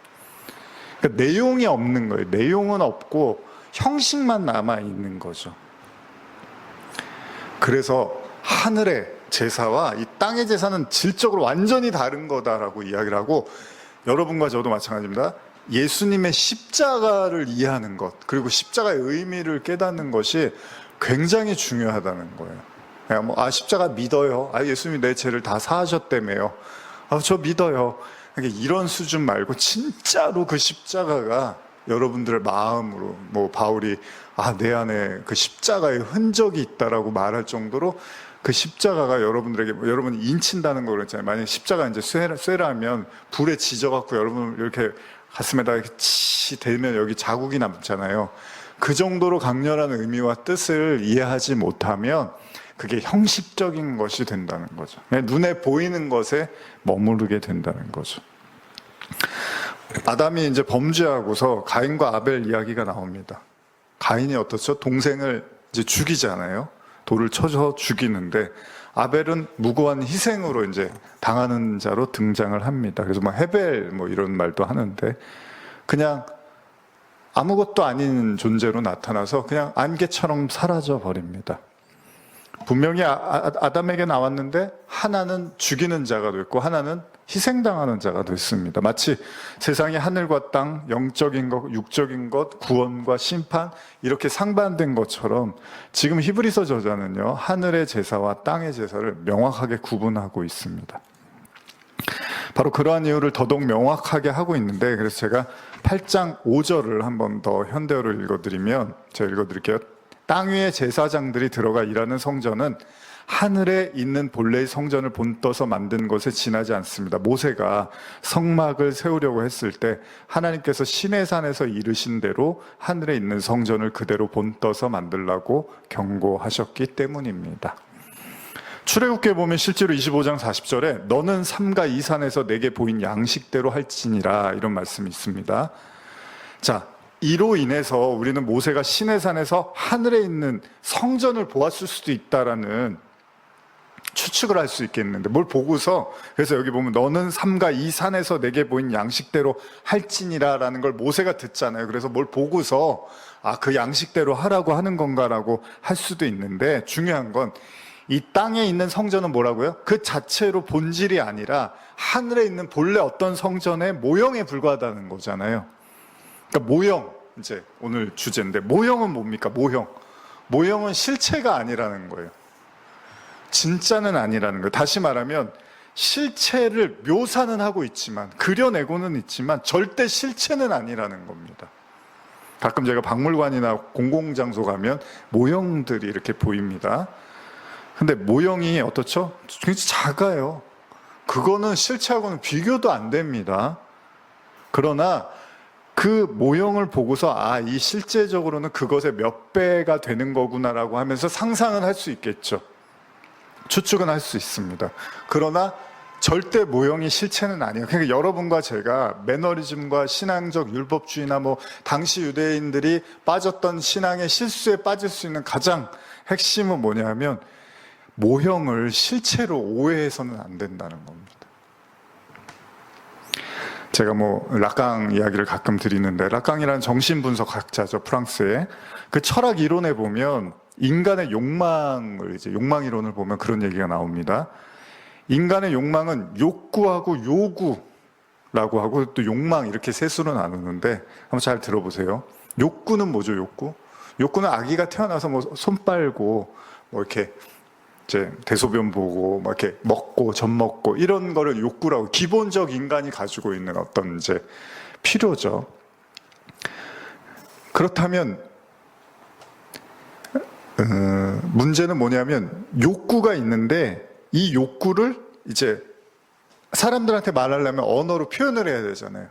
그러니까 내용이 없는 거예요. 내용은 없고 형식만 남아 있는 거죠. 그래서 하늘의 제사와 이 땅의 제사는 질적으로 완전히 다른 거다라고 이야기를 하고, 여러분과 저도 마찬가지입니다. 예수님의 십자가를 이해하는 것, 그리고 십자가의 의미를 깨닫는 것이 굉장히 중요하다는 거예요. 그냥 십자가 믿어요. 예수님이 내 죄를 다 사하셨다며요. 저 믿어요. 그러니까 이런 수준 말고 진짜로 그 십자가가 여러분들의 마음으로, 바울이 내 안에 그 십자가의 흔적이 있다라고 말할 정도로 그 십자가가 여러분들에게, 여러분이 인친다는 거 그랬잖아요. 만약에 십자가 이제 쇠라면 불에 지져갖고 여러분 이렇게 가슴에다 이렇게 치 대면 여기 자국이 남잖아요. 그 정도로 강렬한 의미와 뜻을 이해하지 못하면 그게 형식적인 것이 된다는 거죠. 그냥 눈에 보이는 것에 머무르게 된다는 거죠. 아담이 이제 범죄하고서 가인과 아벨 이야기가 나옵니다. 가인이 어떻죠? 동생을 이제 죽이잖아요. 돌을 쳐서 죽이는데 아벨은 무고한 희생으로 이제 당하는 자로 등장을 합니다. 그래서 뭐 헤벨 뭐 이런 말도 하는데 그냥 아무것도 아닌 존재로 나타나서 그냥 안개처럼 사라져 버립니다. 분명히 아담에게 나왔는데 하나는 죽이는 자가 됐고 하나는 희생당하는 자가 됐습니다. 마치 세상의 하늘과 땅, 영적인 것, 육적인 것, 구원과 심판 이렇게 상반된 것처럼 지금 히브리서 저자는요, 하늘의 제사와 땅의 제사를 명확하게 구분하고 있습니다. 바로 그러한 이유를 더더욱 명확하게 하고 있는데, 그래서 제가 8장 5절을 한 번 더 현대어로 읽어드리면, 제가 읽어드릴게요. 땅 위에 제사장들이 들어가 일하는 성전은 하늘에 있는 본래의 성전을 본떠서 만든 것에 지나지 않습니다. 모세가 성막을 세우려고 했을 때 하나님께서 시내산에서 이르신 대로 하늘에 있는 성전을 그대로 본떠서 만들라고 경고하셨기 때문입니다. 출애굽기에 보면 실제로 25장 40절에 너는 삼가 이 산에서 내게 보인 양식대로 할지니라 이런 말씀이 있습니다. 자, 이로 인해서 우리는 모세가 시내산에서 하늘에 있는 성전을 보았을 수도 있다라는 추측을 할 수 있겠는데 뭘 보고서, 그래서 여기 보면 너는 삼가 이 산에서 내게 보인 양식대로 할지니라 라는 걸 모세가 듣잖아요. 그래서 뭘 보고서 그 양식대로 하라고 하는 건가라고 할 수도 있는데, 중요한 건 이 땅에 있는 성전은 뭐라고요? 그 자체로 본질이 아니라 하늘에 있는 본래 어떤 성전의 모형에 불과하다는 거잖아요. 그러니까 모형, 이제 오늘 주제인데 모형은 뭡니까? 모형은 실체가 아니라는 거예요. 진짜는 아니라는 거예요. 다시 말하면 실체를 묘사는 하고 있지만, 그려내고는 있지만 절대 실체는 아니라는 겁니다. 가끔 제가 박물관이나 공공장소 가면 모형들이 이렇게 보입니다. 근데 모형이 어떻죠? 굉장히 작아요. 그거는 실체하고는 비교도 안 됩니다. 그러나 그 모형을 보고서 이 실제적으로는 그것의 몇 배가 되는 거구나라고 하면서 상상은 할 수 있겠죠. 추측은 할 수 있습니다. 그러나 절대 모형이 실체는 아니에요. 그러니까 여러분과 제가 매너리즘과 신앙적 율법주의나 당시 유대인들이 빠졌던 신앙의 실수에 빠질 수 있는 가장 핵심은 뭐냐면 모형을 실체로 오해해서는 안 된다는 겁니다. 제가 라강 이야기를 가끔 드리는데, 라강이라는 정신분석학자죠, 프랑스의. 그 철학 이론에 보면 인간의 욕망을, 욕망 이론을 보면 그런 얘기가 나옵니다. 인간의 욕망은 욕구하고 요구라고 하고 또 욕망 이렇게 셋으로 나누는데, 한번 잘 들어보세요. 욕구는 뭐죠, 욕구? 욕구는 아기가 태어나서 손 빨고 이렇게 이제 대소변 보고 이렇게 먹고 젖 먹고 이런 거를 욕구라고, 기본적 인간이 가지고 있는 어떤 이제 필요죠. 그렇다면 문제는 뭐냐면 욕구가 있는데 이 욕구를 이제 사람들한테 말하려면 언어로 표현을 해야 되잖아요.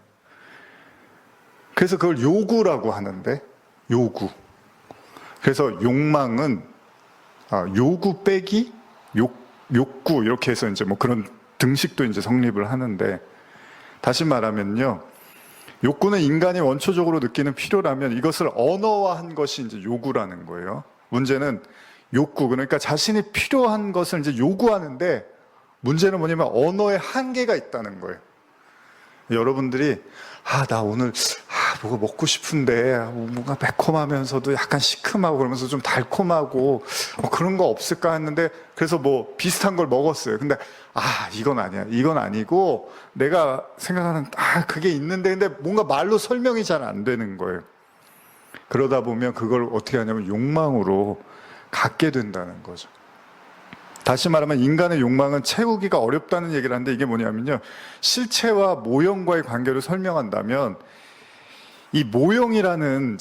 그래서 그걸 요구라고 하는데, 요구. 그래서 욕망은 요구 빼기 욕구 이렇게 해서 이제 그런 등식도 이제 성립을 하는데, 다시 말하면요, 욕구는 인간이 원초적으로 느끼는 필요라면 이것을 언어화한 것이 이제 요구라는 거예요. 문제는 욕구, 그러니까 자신이 필요한 것을 이제 요구하는데, 문제는 뭐냐면 언어에 한계가 있다는 거예요. 여러분들이 나 오늘 뭐가 먹고 싶은데 뭔가 매콤하면서도 약간 시큼하고 그러면서 좀 달콤하고 그런 거 없을까 했는데, 그래서 비슷한 걸 먹었어요. 근데 이건 아니야, 이건 아니고 내가 생각하는 그게 있는데, 근데 뭔가 말로 설명이 잘 안 되는 거예요. 그러다 보면 그걸 어떻게 하냐면 욕망으로 갖게 된다는 거죠. 다시 말하면 인간의 욕망은 채우기가 어렵다는 얘기를 하는데, 이게 뭐냐면요, 실체와 모형과의 관계를 설명한다면 이 모형이라는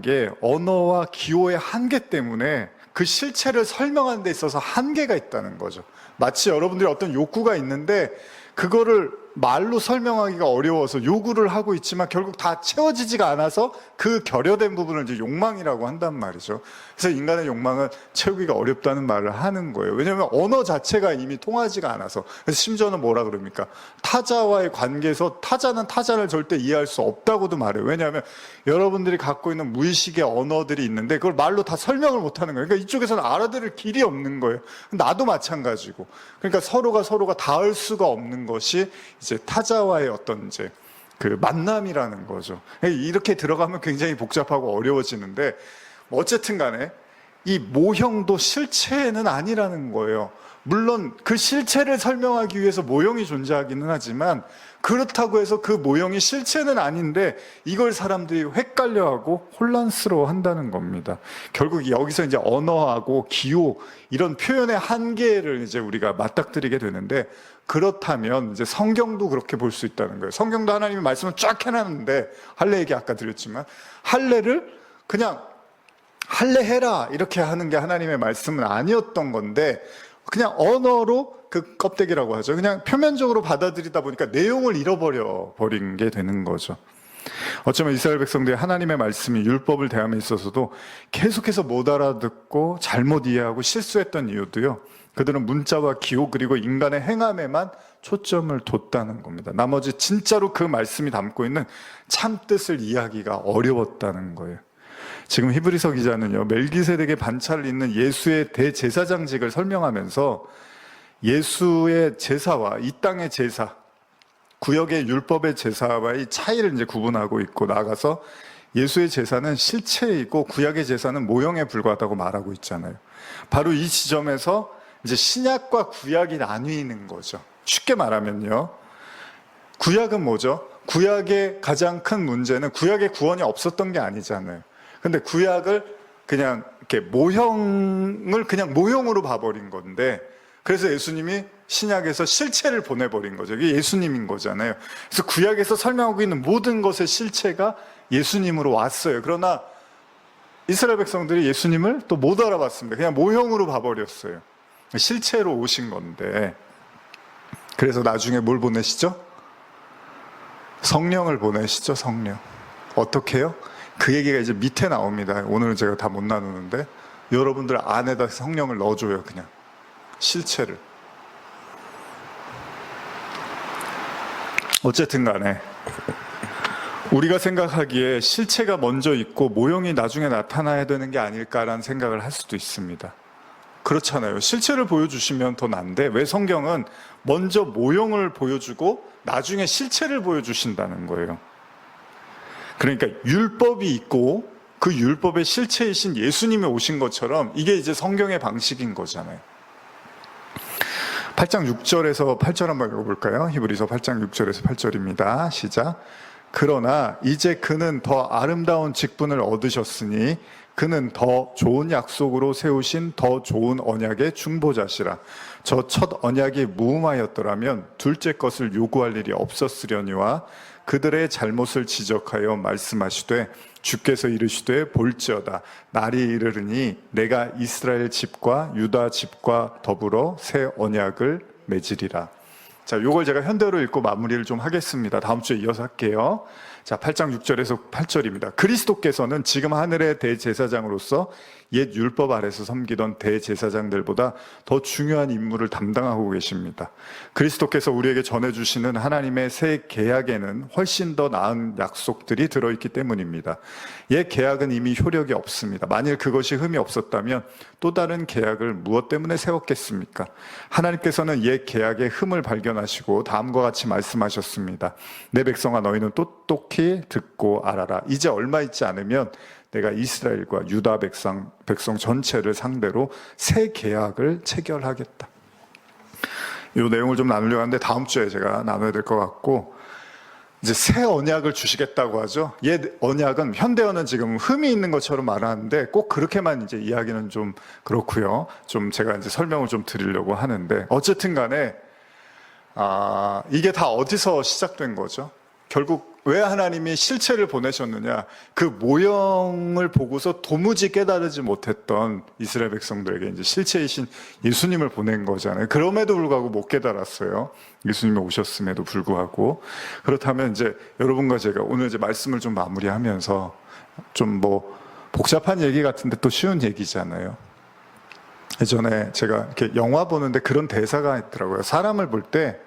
게 언어와 기호의 한계 때문에 그 실체를 설명하는 데 있어서 한계가 있다는 거죠. 마치 여러분들이 어떤 욕구가 있는데 그거를 말로 설명하기가 어려워서 요구를 하고 있지만 결국 다 채워지지가 않아서 그 결여된 부분을 이제 욕망이라고 한단 말이죠. 그래서 인간의 욕망은 채우기가 어렵다는 말을 하는 거예요. 왜냐하면 언어 자체가 이미 통하지가 않아서. 그래서 심지어는 뭐라 그럽니까? 타자와의 관계에서 타자는 타자를 절대 이해할 수 없다고도 말해요. 왜냐하면 여러분들이 갖고 있는 무의식의 언어들이 있는데 그걸 말로 다 설명을 못하는 거예요. 그러니까 이쪽에서는 알아들을 길이 없는 거예요. 나도 마찬가지고. 그러니까 서로가 닿을 수가 없는 것이 이제 타자와의 어떤 이제 그 만남이라는 거죠. 이렇게 들어가면 굉장히 복잡하고 어려워지는데 어쨌든 간에 이 모형도 실체는 아니라는 거예요. 물론 그 실체를 설명하기 위해서 모형이 존재하기는 하지만 그렇다고 해서 그 모형이 실체는 아닌데 이걸 사람들이 헷갈려하고 혼란스러워 한다는 겁니다. 결국 여기서 이제 언어하고 기호 이런 표현의 한계를 이제 우리가 맞닥뜨리게 되는데 그렇다면 이제 성경도 그렇게 볼 수 있다는 거예요. 성경도 하나님의 말씀을 쫙 해놨는데 할례 얘기 아까 드렸지만 할례를 그냥 할례해라 이렇게 하는 게 하나님의 말씀은 아니었던 건데 그냥 언어로 그 껍데기라고 하죠. 그냥 표면적으로 받아들이다 보니까 내용을 잃어버려 버린 게 되는 거죠. 어쩌면 이스라엘 백성들이 하나님의 말씀이 율법을 대함에 있어서도 계속해서 못 알아듣고 잘못 이해하고 실수했던 이유도요. 그들은 문자와 기호 그리고 인간의 행함에만 초점을 뒀다는 겁니다. 나머지 진짜로 그 말씀이 담고 있는 참 뜻을 이해하기가 어려웠다는 거예요. 지금 히브리서 기자는요, 멜기세덱의 반차를 잇는 예수의 대제사장직을 설명하면서 예수의 제사와 이 땅의 제사, 구역의 율법의 제사와의 차이를 이제 구분하고 있고 나아가서 예수의 제사는 실체이고 구약의 제사는 모형에 불과하다고 말하고 있잖아요. 바로 이 지점에서 이제 신약과 구약이 나뉘는 거죠. 쉽게 말하면요, 구약은 뭐죠? 구약의 가장 큰 문제는 구약의 구원이 없었던 게 아니잖아요. 근데 구약을 그냥 이렇게 모형을 그냥 모형으로 봐버린 건데, 그래서 예수님이 신약에서 실체를 보내버린 거죠. 이게 예수님인 거잖아요. 그래서 구약에서 설명하고 있는 모든 것의 실체가 예수님으로 왔어요. 그러나 이스라엘 백성들이 예수님을 또 못 알아봤습니다. 그냥 모형으로 봐버렸어요. 실체로 오신 건데, 그래서 나중에 뭘 보내시죠? 성령을 보내시죠. 성령. 어떻게 해요? 그 얘기가 이제 밑에 나옵니다. 오늘은 제가 다 못 나누는데 여러분들 안에다 성령을 넣어줘요. 그냥 실체를. 어쨌든 간에 우리가 생각하기에 실체가 먼저 있고 모형이 나중에 나타나야 되는 게 아닐까라는 생각을 할 수도 있습니다. 그렇잖아요. 실체를 보여주시면 더 난데 왜 성경은 먼저 모형을 보여주고 나중에 실체를 보여주신다는 거예요. 그러니까 율법이 있고 그 율법의 실체이신 예수님이 오신 것처럼 이게 이제 성경의 방식인 거잖아요. 8장 6절에서 8절 한번 읽어볼까요? 히브리서 8장 6절에서 8절입니다. 시작. 그러나 이제 그는 더 아름다운 직분을 얻으셨으니 그는 더 좋은 약속으로 세우신 더 좋은 언약의 중보자시라. 저 첫 언약이 무음하였더라면 둘째 것을 요구할 일이 없었으려니와 그들의 잘못을 지적하여 말씀하시되 주께서 이르시되 볼지어다 날이 이르르니 내가 이스라엘 집과 유다 집과 더불어 새 언약을 맺으리라. 자, 요걸 제가 현대로 읽고 마무리를 좀 하겠습니다. 다음 주에 이어서 할게요. 자, 8장 6절에서 8절입니다. 그리스도께서는 지금 하늘의 대제사장으로서 옛 율법 아래서 섬기던 대제사장들보다 더 중요한 임무를 담당하고 계십니다. 그리스도께서 우리에게 전해주시는 하나님의 새 계약에는 훨씬 더 나은 약속들이 들어있기 때문입니다. 옛 계약은 이미 효력이 없습니다. 만일 그것이 흠이 없었다면 또 다른 계약을 무엇 때문에 세웠겠습니까? 하나님께서는 옛 계약의 흠을 발견하시고 다음과 같이 말씀하셨습니다. 내 백성아 너희는 똑똑히 듣고 알아라. 이제 얼마 있지 않으면 내가 이스라엘과 유다 백성 전체를 상대로 새 계약을 체결하겠다. 이 내용을 좀 나누려고 하는데 다음 주에 제가 나눠야 될 것 같고, 이제 새 언약을 주시겠다고 하죠. 옛 언약은 현대어는 지금 흠이 있는 것처럼 말하는데 꼭 그렇게만 이제 이야기는 좀 그렇고요. 좀 제가 이제 설명을 좀 드리려고 하는데 어쨌든 간에 이게 다 어디서 시작된 거죠? 결국 왜 하나님이 실체를 보내셨느냐? 그 모형을 보고서 도무지 깨달지 못했던 이스라엘 백성들에게 이제 실체이신 예수님을 보낸 거잖아요. 그럼에도 불구하고 못 깨달았어요. 예수님이 오셨음에도 불구하고. 그렇다면 이제 여러분과 제가 오늘 이제 말씀을 좀 마무리하면서 좀 뭐 복잡한 얘기 같은데 또 쉬운 얘기잖아요. 예전에 제가 이렇게 영화 보는데 그런 대사가 있더라고요. 사람을 볼 때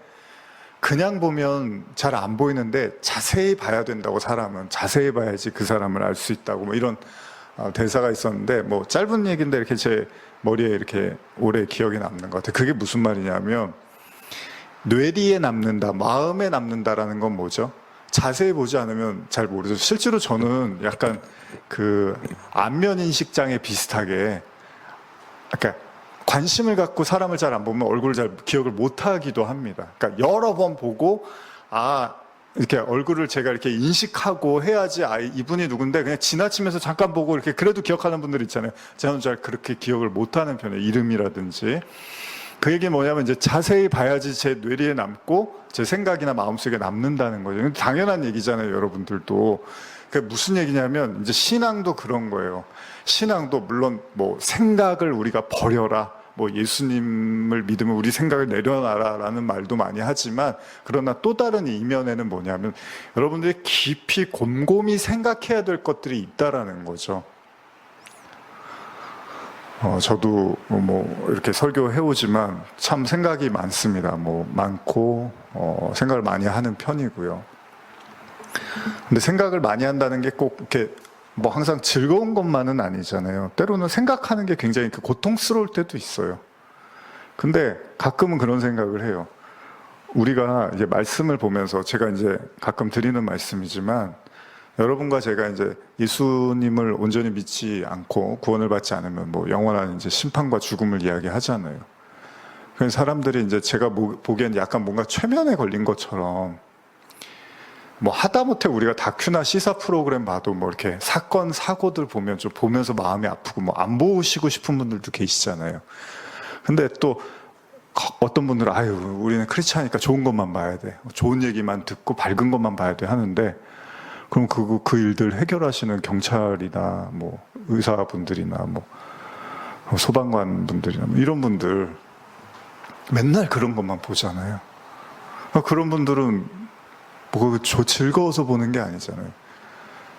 그냥 보면 잘 안 보이는데 자세히 봐야 된다고, 사람은 자세히 봐야지 그 사람을 알 수 있다고, 뭐 이런 대사가 있었는데, 뭐 짧은 얘기인데 이렇게 제 머리에 이렇게 오래 기억에 남는 것 같아요. 그게 무슨 말이냐면 뇌리에 남는다, 마음에 남는다라는 건 뭐죠? 자세히 보지 않으면 잘 모르죠. 실제로 저는 약간 그 안면인식장애 비슷하게, 그러니까 관심을 갖고 사람을 잘 안 보면 얼굴을 잘 기억을 못 하기도 합니다. 그러니까 여러 번 보고, 이렇게 얼굴을 제가 이렇게 인식하고 해야지, 이분이 누군데, 그냥 지나치면서 잠깐 보고 이렇게 그래도 기억하는 분들 있잖아요. 저는 잘 그렇게 기억을 못 하는 편이에요. 이름이라든지. 그 얘기 뭐냐면 이제 자세히 봐야지 제 뇌리에 남고 제 생각이나 마음속에 남는다는 거죠. 당연한 얘기잖아요, 여러분들도. 그게 무슨 얘기냐면 이제 신앙도 그런 거예요. 신앙도 물론 뭐 생각을 우리가 버려라, 뭐 예수님을 믿으면 우리 생각을 내려놔라라는 말도 많이 하지만, 그러나 또 다른 이면에는 뭐냐면 여러분들이 깊이 곰곰이 생각해야 될 것들이 있다라는 거죠. 저도 뭐 이렇게 설교해 오지만 참 생각이 많습니다. 뭐 많고 생각을 많이 하는 편이고요. 근데 생각을 많이 한다는 게 꼭 이렇게 뭐 항상 즐거운 것만은 아니잖아요. 때로는 생각하는 게 굉장히 고통스러울 때도 있어요. 근데 가끔은 그런 생각을 해요. 우리가 이제 말씀을 보면서, 제가 이제 가끔 드리는 말씀이지만, 여러분과 제가 이제 예수님을 온전히 믿지 않고 구원을 받지 않으면 뭐 영원한 이제 심판과 죽음을 이야기하잖아요. 그래서 사람들이 이제 제가 보기엔 약간 뭔가 최면에 걸린 것처럼, 뭐 하다못해 우리가 다큐나 시사 프로그램 봐도 뭐 이렇게 사건 사고들 보면 좀 보면서 마음이 아프고 뭐 안 보시고 싶은 분들도 계시잖아요. 근데 또 어떤 분들은 우리는 크리스찬이니까 좋은 것만 봐야 돼, 좋은 얘기만 듣고 밝은 것만 봐야 돼 하는데, 그럼 그 일들 해결하시는 경찰이나 뭐 의사분들이나 뭐 소방관 분들이나 뭐 이런 분들 맨날 그런 것만 보잖아요. 그런 분들은 뭐 즐거워서 보는 게 아니잖아요.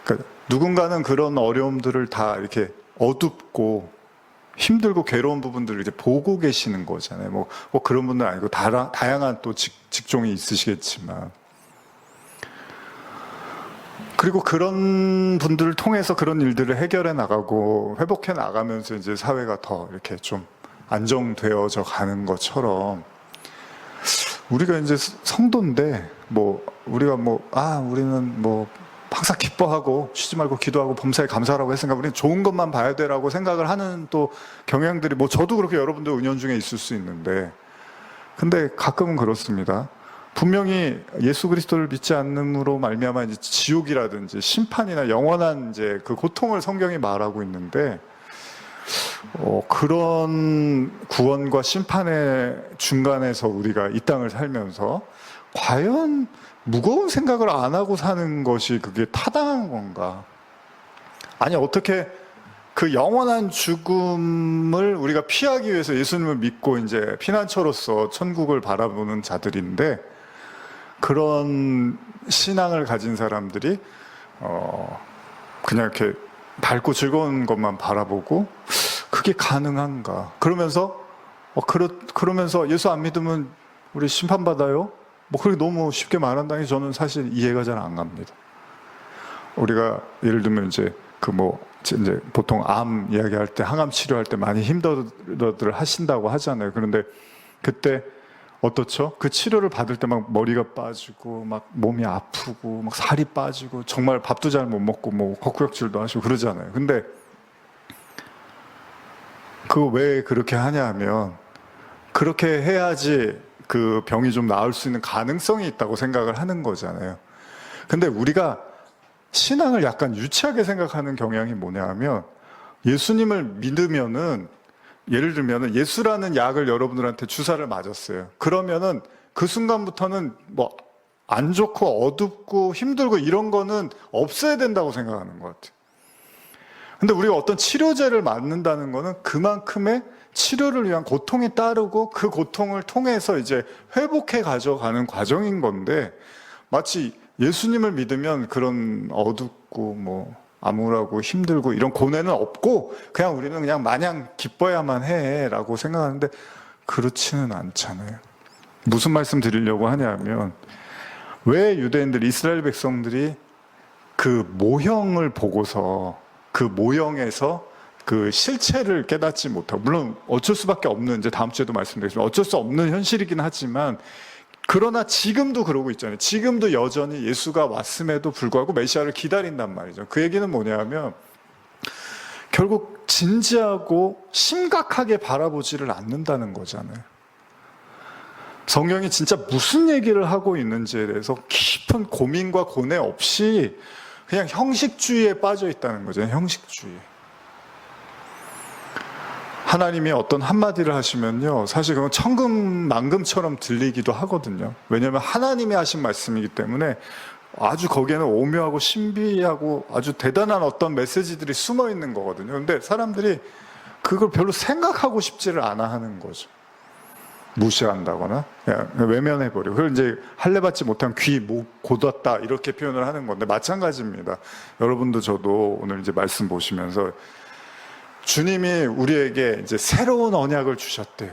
그러니까 누군가는 그런 어려움들을 다 이렇게 어둡고 힘들고 괴로운 부분들을 이제 보고 계시는 거잖아요. 뭐 그런 분들 아니고 다양한 또 직종이 있으시겠지만, 그리고 그런 분들을 통해서 그런 일들을 해결해 나가고 회복해 나가면서 이제 사회가 더 이렇게 좀 안정되어져 가는 것처럼, 우리가 이제 성도인데 우리가 우리는 뭐 항상 기뻐하고 쉬지 말고 기도하고 범사에 감사하라고 했으니까 우리는 좋은 것만 봐야 되라고 생각을 하는 또 경향들이, 뭐 저도 그렇게 여러분들 은연중에 있을 수 있는데, 근데 가끔은 그렇습니다. 분명히 예수 그리스도를 믿지 않음으로 말미암아 이제 지옥이라든지 심판이나 영원한 이제 그 고통을 성경이 말하고 있는데, 그런 구원과 심판의 중간에서 우리가 이 땅을 살면서 과연 무거운 생각을 안 하고 사는 것이 그게 타당한 건가? 아니, 어떻게 그 영원한 죽음을 우리가 피하기 위해서 예수님을 믿고 이제 피난처로서 천국을 바라보는 자들인데, 그런 신앙을 가진 사람들이 그냥 이렇게 밝고 즐거운 것만 바라보고 그게 가능한가? 그러면서 예수 안 믿으면 우리 심판받아요? 뭐 그렇게 너무 쉽게 말한다는 게 저는 사실 이해가 잘 안 갑니다. 우리가 예를 들면 이제 이제 보통 암 이야기할 때, 항암 치료할 때 많이 힘들어들 하신다고 하잖아요. 그런데 그때 어떻죠? 그 치료를 받을 때 막 머리가 빠지고 막 몸이 아프고 막 살이 빠지고 정말 밥도 잘 못 먹고 뭐 헛구역질도 하시고 그러잖아요. 근데 그거 왜 그렇게 하냐 하면, 그렇게 해야지 그 병이 좀 나을 수 있는 가능성이 있다고 생각을 하는 거잖아요. 근데 우리가 신앙을 약간 유치하게 생각하는 경향이 뭐냐 하면, 예수님을 믿으면은, 예를 들면은 예수라는 약을 여러분들한테 주사를 맞았어요. 그러면은 그 순간부터는 뭐 안 좋고 어둡고 힘들고 이런 거는 없어야 된다고 생각하는 것 같아요. 근데 우리가 어떤 치료제를 맞는다는 거는 그만큼의 치료를 위한 고통이 따르고 그 고통을 통해서 이제 회복해 가져가는 과정인 건데, 마치 예수님을 믿으면 그런 어둡고 뭐 암울하고 힘들고 이런 고뇌는 없고 그냥 우리는 그냥 마냥 기뻐야만 해라고 생각하는데 그렇지는 않잖아요. 무슨 말씀 드리려고 하냐면, 왜 유대인들, 이스라엘 백성들이 그 모형을 보고서 그 모형에서 그 실체를 깨닫지 못하고, 물론 어쩔 수밖에 없는, 이제 다음 주에도 말씀드리겠지만 어쩔 수 없는 현실이긴 하지만, 그러나 지금도 그러고 있잖아요. 지금도 여전히 예수가 왔음에도 불구하고 메시아를 기다린단 말이죠. 그 얘기는 뭐냐면 결국 진지하고 심각하게 바라보지를 않는다는 거잖아요. 성경이 진짜 무슨 얘기를 하고 있는지에 대해서 깊은 고민과 고뇌 없이 그냥 형식주의에 빠져 있다는 거죠. 형식주의. 하나님이 어떤 한마디를 하시면요, 사실 그건 천금만금처럼 들리기도 하거든요. 왜냐하면 하나님이 하신 말씀이기 때문에 아주 거기에는 오묘하고 신비하고 아주 대단한 어떤 메시지들이 숨어 있는 거거든요. 근데 사람들이 그걸 별로 생각하고 싶지를 않아 하는 거죠. 무시한다거나 그냥 외면해버리고, 그걸 이제 할례받지 못한 귀, 목 곧았다 이렇게 표현을 하는 건데, 마찬가지입니다. 여러분도 저도 오늘 이제 말씀 보시면서 주님이 우리에게 이제 새로운 언약을 주셨대요.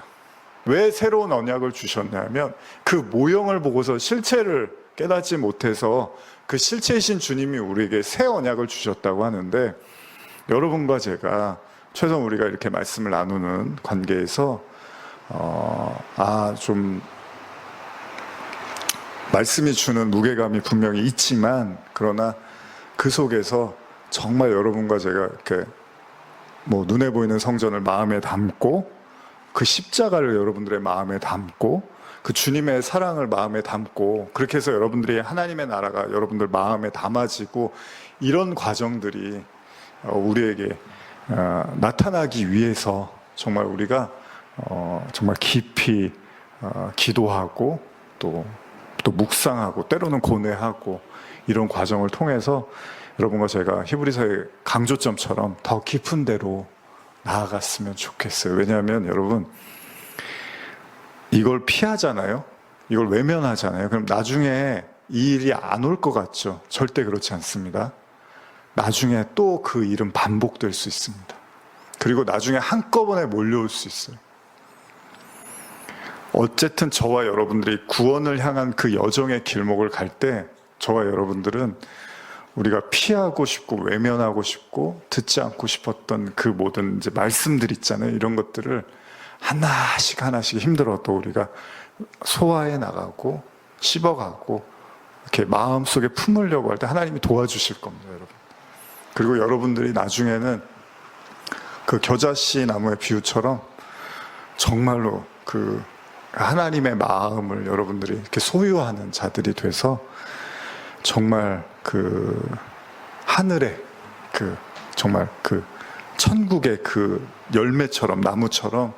왜 새로운 언약을 주셨냐면 그 모형을 보고서 실체를 깨닫지 못해서 그 실체이신 주님이 우리에게 새 언약을 주셨다고 하는데, 여러분과 제가 최소한 우리가 이렇게 말씀을 나누는 관계에서 좀 말씀이 주는 무게감이 분명히 있지만, 그러나 그 속에서 정말 여러분과 제가 이렇게 뭐 눈에 보이는 성전을 마음에 담고 그 십자가를 여러분들의 마음에 담고 그 주님의 사랑을 마음에 담고, 그렇게 해서 여러분들이 하나님의 나라가 여러분들 마음에 담아지고, 이런 과정들이 우리에게 나타나기 위해서 정말 우리가 정말 깊이 기도하고 또 묵상하고 때로는 고뇌하고 이런 과정을 통해서 여러분과 제가 히브리서의 강조점처럼 더 깊은 데로 나아갔으면 좋겠어요. 왜냐하면 여러분, 이걸 피하잖아요. 이걸 외면하잖아요. 그럼 나중에 이 일이 안 올 것 같죠? 절대 그렇지 않습니다. 나중에 또 그 일은 반복될 수 있습니다. 그리고 나중에 한꺼번에 몰려올 수 있어요. 어쨌든 저와 여러분들이 구원을 향한 그 여정의 길목을 갈 때 저와 여러분들은 우리가 피하고 싶고 외면하고 싶고 듣지 않고 싶었던 그 모든 이제 말씀들 있잖아요. 이런 것들을 하나씩 힘들어도 우리가 소화해 나가고 씹어가고 이렇게 마음속에 품으려고 할 때 하나님이 도와주실 겁니다, 여러분. 그리고 여러분들이 나중에는 그 겨자씨 나무의 비유처럼 정말로 그 하나님의 마음을 여러분들이 이렇게 소유하는 자들이 돼서 정말 그 하늘의 그 정말 그 천국의 그 열매처럼, 나무처럼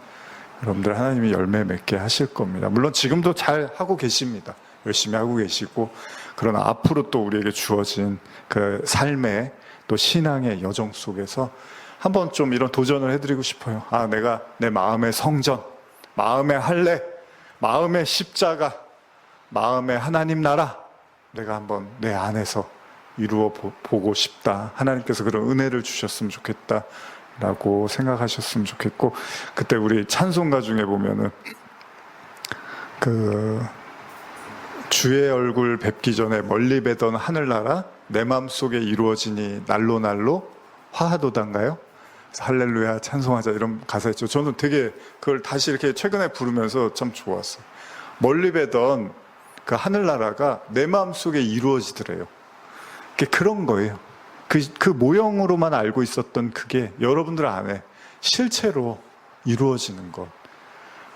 여러분들 하나님이 열매 맺게 하실 겁니다. 물론 지금도 잘 하고 계십니다. 열심히 하고 계시고, 그러나 앞으로 또 우리에게 주어진 그 삶의 또 신앙의 여정 속에서 한번 좀 이런 도전을 해드리고 싶어요. 내가 내 마음의 성전, 마음의 할례, 마음의 십자가, 마음의 하나님 나라, 내가 한번 내 안에서 이루어 보고 싶다. 하나님께서 그런 은혜를 주셨으면 좋겠다 라고 생각하셨으면 좋겠고, 그때 우리 찬송가 중에 보면은 그 주의 얼굴 뵙기 전에 멀리 뵈던 하늘나라 내 마음속에 이루어지니 날로 날로 화하도단가요? 할렐루야 찬송하자, 이런 가사 있죠. 저는 되게 그걸 다시 이렇게 최근에 부르면서 참 좋았어요. 멀리 뵈던 그 하늘나라가 내 마음속에 이루어지더래요. 그런 거예요. 그 모형으로만 알고 있었던 그게 여러분들 안에 실체로 이루어지는 것.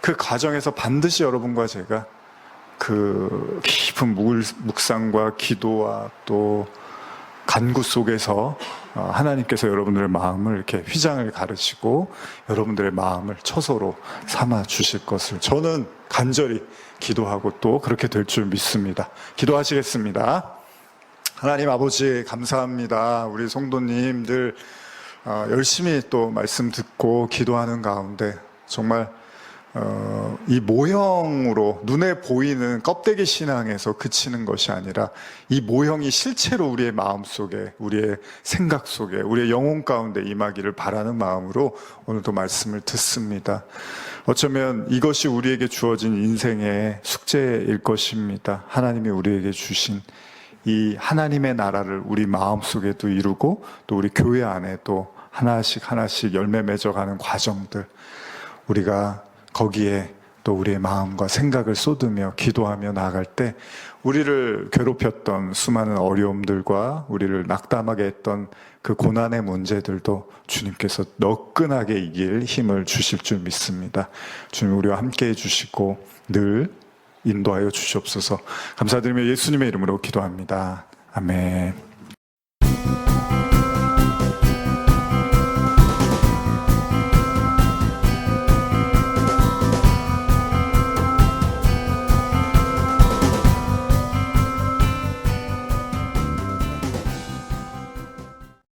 그 과정에서 반드시 여러분과 제가 그 깊은 묵상과 기도와 또 간구 속에서 하나님께서 여러분들의 마음을 이렇게 휘장을 가르시고 여러분들의 마음을 처소로 삼아 주실 것을 저는 간절히 기도하고 또 그렇게 될 줄 믿습니다. 기도하시겠습니다. 하나님 아버지 감사합니다. 우리 성도님들 열심히 또 말씀 듣고 기도하는 가운데 정말 이 모형으로 눈에 보이는 껍데기 신앙에서 그치는 것이 아니라 이 모형이 실제로 우리의 마음 속에, 우리의 생각 속에, 우리의 영혼 가운데 임하기를 바라는 마음으로 오늘도 말씀을 듣습니다. 어쩌면 이것이 우리에게 주어진 인생의 숙제일 것입니다. 하나님이 우리에게 주신 이 하나님의 나라를 우리 마음 속에도 이루고 또 우리 교회 안에도 하나씩 하나씩 열매 맺어가는 과정들, 우리가 거기에 또 우리의 마음과 생각을 쏟으며 기도하며 나아갈 때 우리를 괴롭혔던 수많은 어려움들과 우리를 낙담하게 했던 그 고난의 문제들도 주님께서 너끈하게 이길 힘을 주실 줄 믿습니다. 주님 우리와 함께 해주시고 늘 인도하여 주시옵소서. 감사드리며 예수님의 이름으로 기도합니다. 아멘.